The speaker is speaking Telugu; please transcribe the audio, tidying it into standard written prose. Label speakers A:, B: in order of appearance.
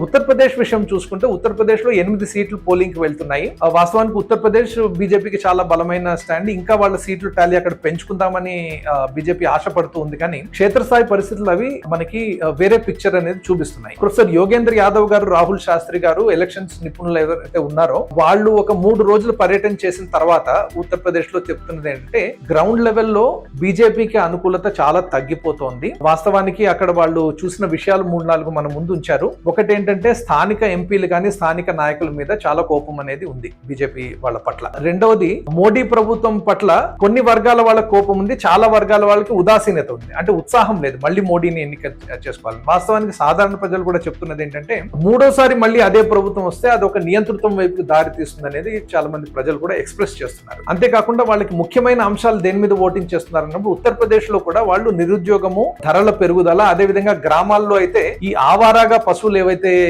A: ఉత్తరప్రదేశ్ విషయం చూసుకుంటే ఉత్తరప్రదేశ్ లో 8 సీట్లు పోలింగ్ కి వెళ్తున్నాయి. వాస్తవానికి ఉత్తరప్రదేశ్ బీజేపీకి చాలా బలమైన స్టాండ్. ఇంకా వాళ్ళ సీట్లు టాలీ అక్కడ పెంచుకుందామని బీజేపీ ఆశపడుతూ ఉంది. కానీ క్షేత్రస్థాయి పరిస్థితులు అవి మనకి వేరే పిక్చర్ అనేది చూపిస్తున్నాయి. ప్రొఫెసర్ యోగేంద్ర యాదవ్ గారు, రాహుల్ శాస్త్రి గారు, ఎలక్షన్స్ నిపుణులు ఎవరైతే ఉన్నారో వాళ్ళు ఒక 3 రోజులు పర్యటన చేసిన తర్వాత ఉత్తరప్రదేశ్ లో చెప్తున్నది ఏంటంటే గ్రౌండ్ లెవెల్లో బీజేపీకి అనుకూలత చాలా తగ్గిపోతోంది. వాస్తవానికి అక్కడ వాళ్ళు చూసిన విషయాలు 3-4 మన ముందు ఉంచారు. ఒకటి ఏంటంటే స్థానిక ఎంపీలు కానీ స్థానిక నాయకుల మీద చాలా కోపం అనేది ఉంది బీజేపీ వాళ్ళ పట్ల. రెండవది మోడీ ప్రభుత్వం పట్ల కొన్ని వర్గాల వాళ్ళ కోపం ఉంది, చాలా వర్గాల వాళ్ళకి ఉదాసీనత ఉంది. అంటే ఉత్సాహం లేదు మళ్ళీ మోడీని ఎన్నిక చేసుకోవాలి. వాస్తవానికి సాధారణ ప్రజలు కూడా చెప్తున్నది ఏంటంటే మూడోసారి మళ్ళీ అదే ప్రభుత్వం వస్తే అది ఒక నియంతృత్వం వైపు దారి తీస్తుంది అనేది చాలా మంది ప్రజలు కూడా ఎక్స్ప్రెస్ చేస్తున్నారు. అంతేకాకుండా వాళ్ళకి ముఖ్యమైన అంశాలు దేని మీద ఓటింగ్ చేస్తున్నారు అన్నప్పుడు ఉత్తరప్రదేశ్ లో కూడా వాళ్ళు నిరుద్యోగము, ధరల పెరుగుదల, అదే విధంగా గ్రామాల్లో అయితే ఈ ఆవారాగా పశువులు ఏవైతే